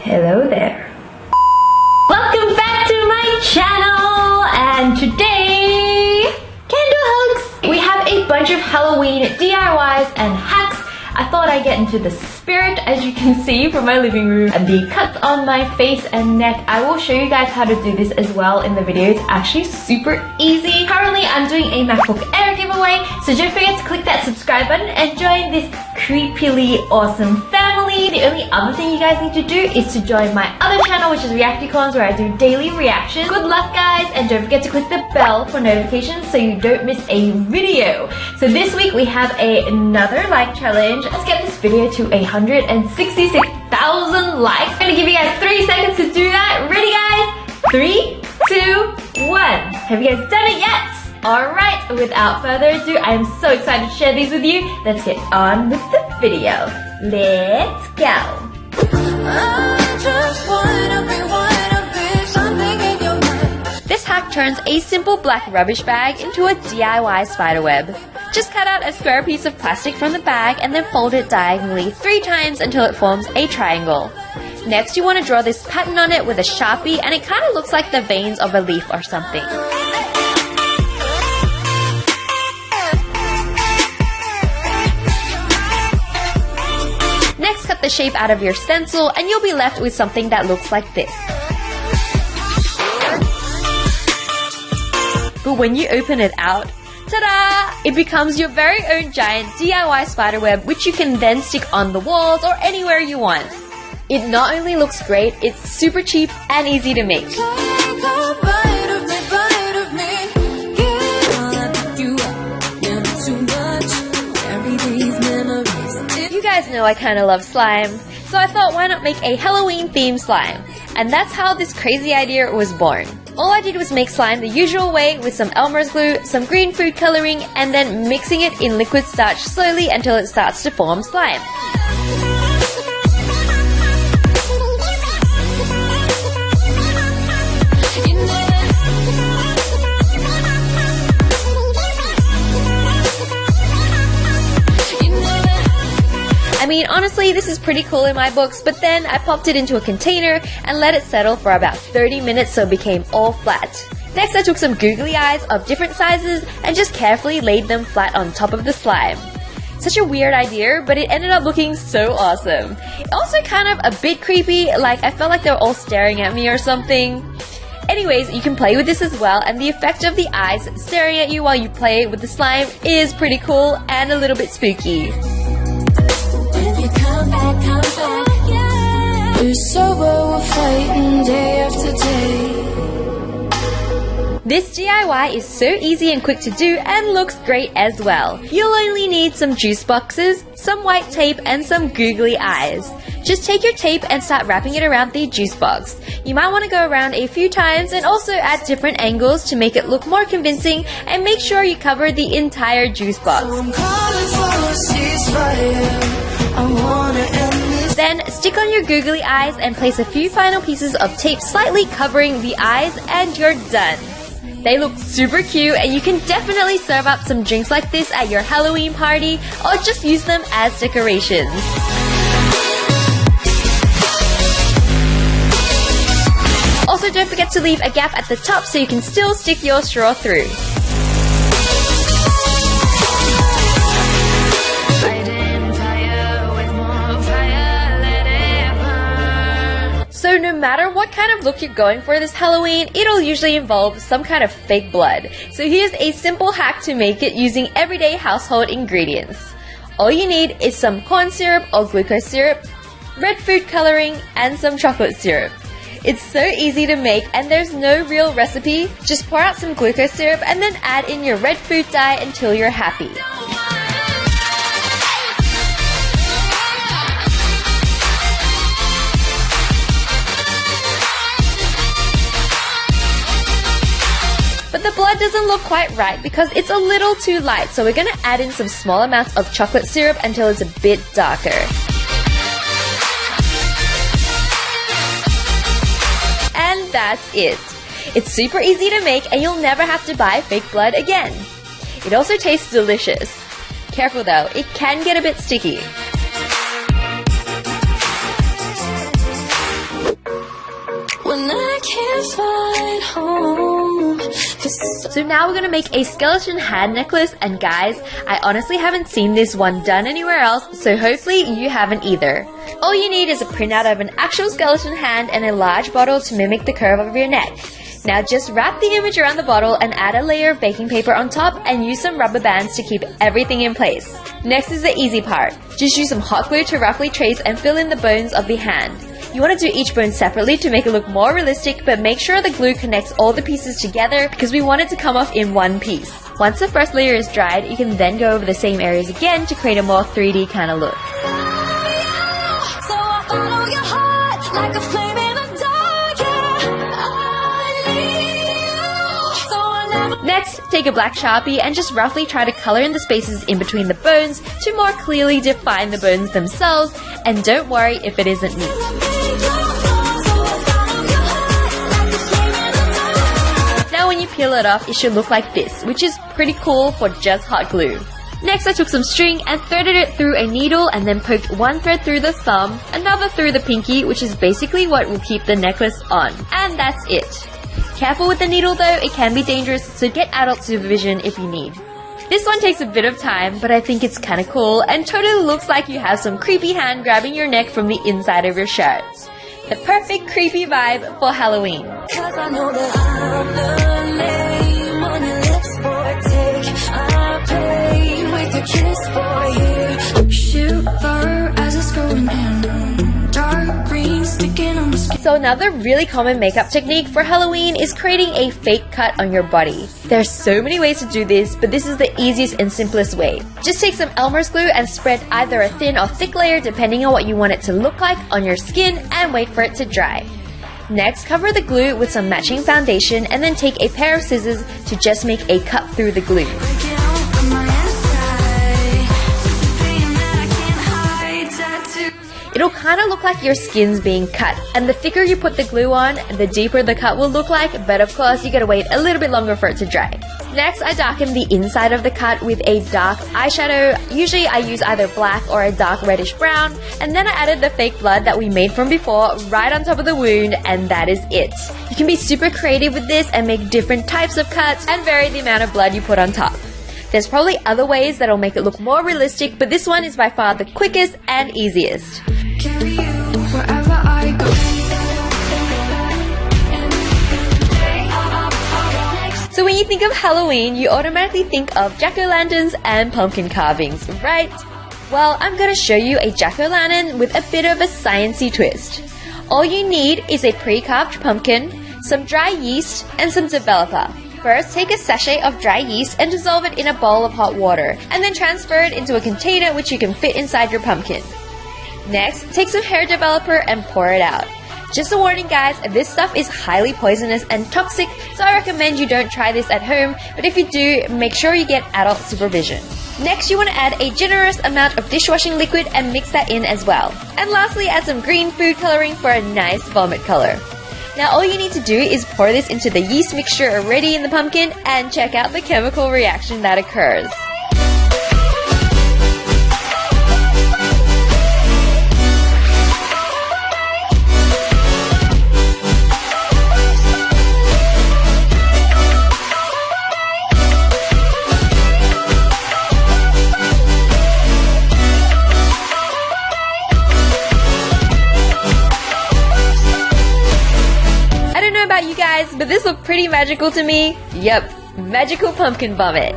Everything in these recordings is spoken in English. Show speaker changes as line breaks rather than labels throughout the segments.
Hello there. Welcome back to my channel, and today, candle hugs! We have a bunch of Halloween DIYs and hacks. I thought I'd get into the spirit, as you can see from my living room, and the cuts on my face and neck. I will show you guys how to do this as well in the video. It's actually super easy. Currently, I'm doing a MacBook Air giveaway, so don't forget to click that subscribe button and join this creepily awesome family. The only other thing you guys need to do is to join my other channel, which is Reacticons, where I do daily reactions. Good luck, guys, and don't forget to click the bell for notifications so you don't miss a video. So this week we have another like challenge. Let's get this video to 166,000 likes. I'm gonna give you guys 3 seconds to do that. Ready, guys? 3, 2, 1. Have you guys done it yet? Alright, without further ado, I am so excited to share these with you. Let's get on with the video. Let's go. This hack turns a simple black rubbish bag into a DIY spiderweb. Just cut out a square piece of plastic from the bag and then fold it diagonally 3 times until it forms a triangle. Next, you want to draw this pattern on it with a Sharpie, and it kind of looks like the veins of a leaf or something. Next, cut the shape out of your stencil and you'll be left with something that looks like this. But when you open it out, ta-da! It becomes your very own giant DIY spiderweb, which you can then stick on the walls or anywhere you want. It not only looks great, it's super cheap and easy to make. You guys know I kinda love slime, so I thought why not make a Halloween themed slime? And that's how this crazy idea was born. All I did was make slime the usual way with some Elmer's glue, some green food coloring, and then mixing it in liquid starch slowly until it starts to form slime. I mean, honestly, this is pretty cool in my books, but then I popped it into a container and let it settle for about 30 minutes so it became all flat. Next, I took some googly eyes of different sizes and just carefully laid them flat on top of the slime. Such a weird idea, but it ended up looking so awesome. Also kind of a bit creepy, like I felt like they were all staring at me or something. Anyways, you can play with this as well, and the effect of the eyes staring at you while you play with the slime is pretty cool and a little bit spooky. Come back, yeah. We're sober, we're fighting day after day. This DIY is so easy and quick to do and looks great as well. You'll only need some juice boxes, some white tape, and some googly eyes. Just take your tape and start wrapping it around the juice box. You might want to go around a few times and also at different angles to make it look more convincing, and make sure you cover the entire juice box. Then stick on your googly eyes and place a few final pieces of tape slightly covering the eyes, and you're done. They look super cute, and you can definitely serve up some drinks like this at your Halloween party or just use them as decorations. Also, don't forget to leave a gap at the top so you can still stick your straw through. So no matter what kind of look you're going for this Halloween, it'll usually involve some kind of fake blood. So here's a simple hack to make it using everyday household ingredients. All you need is some corn syrup or glucose syrup, red food coloring, and some chocolate syrup. It's so easy to make and there's no real recipe. Just pour out some glucose syrup and then add in your red food dye until you're happy. But the blood doesn't look quite right because it's a little too light, so we're going to add in some small amounts of chocolate syrup until it's a bit darker. And that's it. It's super easy to make and you'll never have to buy fake blood again. It also tastes delicious. Careful though, it can get a bit sticky. So now we're gonna make a skeleton hand necklace, and guys, I honestly haven't seen this one done anywhere else, so hopefully you haven't either. All you need is a printout of an actual skeleton hand and a large bottle to mimic the curve of your neck. Now just wrap the image around the bottle and add a layer of baking paper on top and use some rubber bands to keep everything in place. Next is the easy part. Just use some hot glue to roughly trace and fill in the bones of the hand. You want to do each bone separately to make it look more realistic, but make sure the glue connects all the pieces together because we want it to come off in one piece. Once the first layer is dried, you can then go over the same areas again to create a more 3D kind of look. Next, take a black Sharpie and just roughly try to color in the spaces in between the bones to more clearly define the bones themselves, and don't worry if it isn't neat. Now when you peel it off, it should look like this, which is pretty cool for just hot glue. Next, I took some string and threaded it through a needle and then poked one thread through the thumb, another through the pinky, which is basically what will keep the necklace on. And that's it. Careful with the needle though, it can be dangerous, so get adult supervision if you need. This one takes a bit of time, but I think it's kinda cool and totally looks like you have some creepy hand grabbing your neck from the inside of your shirt. The perfect creepy vibe for Halloween.
Cause I know that I'm the name on your lips for a take. I play with your kiss for you. Shiver as it's going in. Dark green sticking on the skin.
So another really common makeup technique for Halloween is creating a fake cut on your body. There's so many ways to do this, but this is the easiest and simplest way. Just take some Elmer's glue and spread either a thin or thick layer depending on what you want it to look like on your skin and wait for it to dry. Next, cover the glue with some matching foundation and then take a pair of scissors to just make a cut through the glue. It'll kind of look like your skin's being cut, and the thicker you put the glue on, the deeper the cut will look like, but of course you gotta wait a little bit longer for it to dry. Next, I darken the inside of the cut with a dark eyeshadow. Usually I use either black or a dark reddish brown, and then I added the fake blood that we made from before right on top of the wound, and that is it. You can be super creative with this and make different types of cuts and vary the amount of blood you put on top. There's probably other ways that'll make it look more realistic, but this one is by far the quickest and easiest.
Carry you wherever I go.
So when you think of Halloween, you automatically think of jack-o'-lanterns and pumpkin carvings, right? Well, I'm gonna show you a jack-o'-lantern with a bit of a sciencey twist. All you need is a pre-carved pumpkin, some dry yeast, and some developer. First, take a sachet of dry yeast and dissolve it in a bowl of hot water, and then transfer it into a container which you can fit inside your pumpkin. Next, take some hair developer and pour it out. Just a warning guys, this stuff is highly poisonous and toxic, so I recommend you don't try this at home, but if you do, make sure you get adult supervision. Next, you want to add a generous amount of dishwashing liquid and mix that in as well. And lastly, add some green food coloring for a nice vomit color. Now all you need to do is pour this into the yeast mixture already in the pumpkin and check out the chemical reaction that occurs. You guys, but this looked pretty magical to me. Yep, magical pumpkin vomit.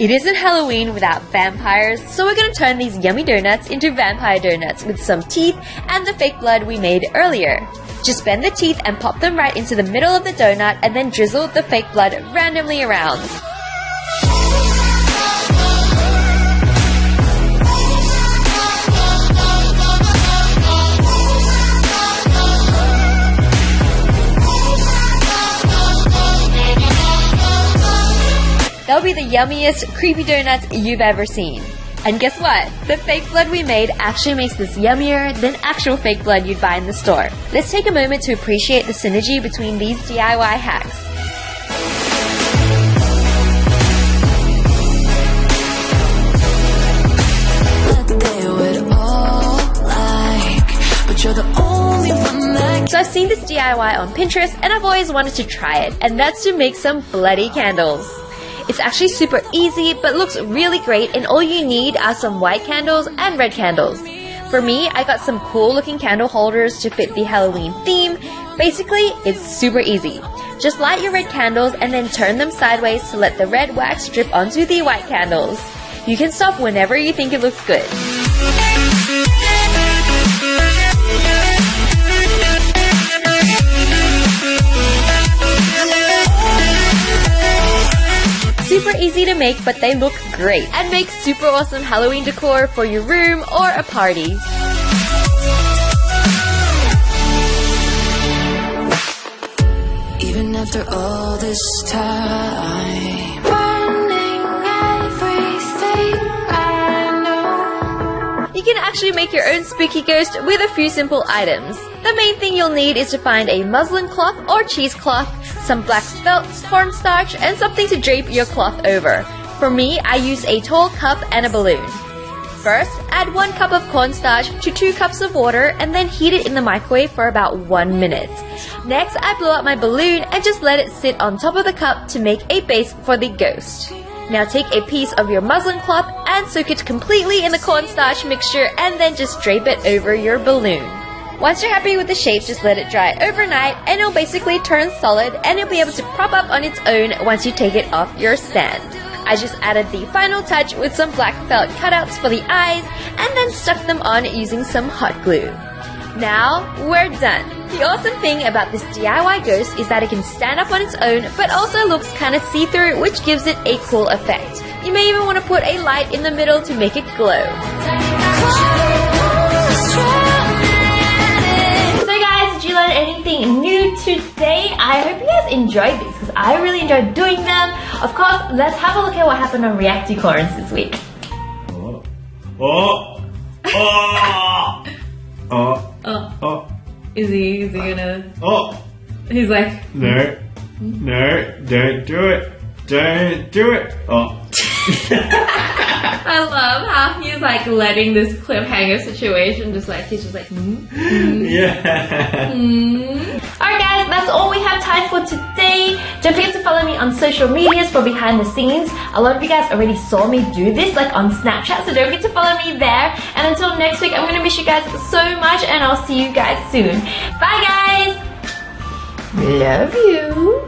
It isn't Halloween without vampires, so we're gonna turn these yummy donuts into vampire donuts with some teeth and the fake blood we made earlier. Just bend the teeth and pop them right into the middle of the donut and then drizzle the fake blood randomly around. They'll be the yummiest, creepy donuts you've ever seen. And guess what? The fake blood we made actually makes this yummier than actual fake blood you'd buy in the store. Let's take a moment to appreciate the synergy between these DIY hacks.
but you're the only one that
So I've seen this DIY on Pinterest and I've always wanted to try it, and that's to make some bloody candles. It's actually super easy but looks really great, and all you need are some white candles and red candles. For me, I got some cool looking candle holders to fit the Halloween theme. Basically, it's super easy. Just light your red candles and then turn them sideways to let the red wax drip onto the white candles. You can stop whenever you think it looks good. Super easy to make, but they look great and make super awesome Halloween decor for your room or a party.
even after all this time, burning everything I know.
You can actually make your own spooky ghost with a few simple items. The main thing you'll need is to find a muslin cloth or cheesecloth, some black felt, cornstarch, and something to drape your cloth over. For me, I use a tall cup and a balloon. First, add 1 cup of cornstarch to 2 cups of water and then heat it in the microwave for about 1 minute. Next, I blow up my balloon and just let it sit on top of the cup to make a base for the ghost. Now take a piece of your muslin cloth and soak it completely in the cornstarch mixture and then just drape it over your balloon. Once you're happy with the shape, just let it dry overnight and it'll basically turn solid and you'll be able to prop up on its own once you take it off your stand. I just added the final touch with some black felt cutouts for the eyes and then stuck them on using some hot glue. Now we're done. The awesome thing about this DIY ghost is that it can stand up on its own but also looks kind of see-through, which gives it a cool effect. You may even want to put a light in the middle to make it glow. Did you learn anything new today? I hope you guys enjoyed these because I really enjoyed doing them. Of course, let's have a look at what happened on Reacticorns this week. Is he gonna? He's like,
no, don't do it. Don't do it.
I love how he's like letting this cliffhanger situation he's just like,
Yeah.
Alright guys, that's all we have time for today. Don't forget to follow me on social medias for behind the scenes. A lot of you guys already saw me do this like on Snapchat, so don't forget to follow me there. And until next week, I'm gonna miss you guys so much and I'll see you guys soon. Bye guys! Love you!